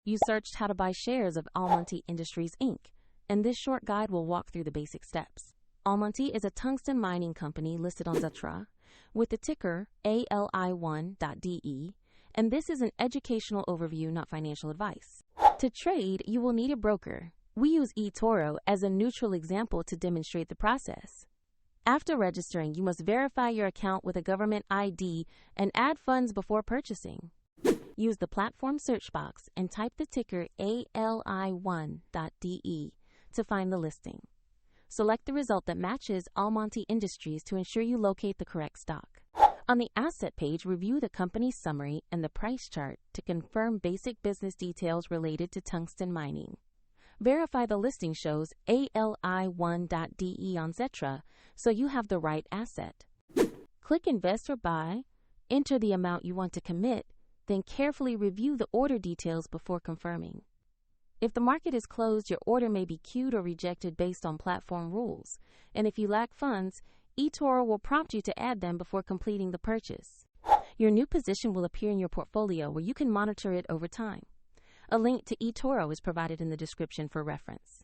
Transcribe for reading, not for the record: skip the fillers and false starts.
You searched how to buy shares of Almonty Industries Inc, and this short guide will walk through the basic steps. Almonty is a tungsten mining company listed on Xetra with the ticker ALI1.DE, and this is an educational overview, not financial advice. To trade, you will need a broker. We use eToro as a neutral example to demonstrate the process. After registering, you must verify your account with a government ID and add funds before purchasing. Use the platform search box and type the ticker ALI1.DE to find the listing. Select the result that matches Almonty Industries to ensure you locate the correct stock. On the asset page, review the company's summary and the price chart to confirm basic business details related to tungsten mining. Verify the listing shows ALI1.DE on Xetra so you have the right asset. Click Invest or Buy, enter the amount you want to commit, then carefully review the order details before confirming. If the market is closed, your order may be queued or rejected based on platform rules, and if you lack funds, eToro will prompt you to add them before completing the purchase. Your new position will appear in your portfolio where you can monitor it over time. A link to eToro is provided in the description for reference.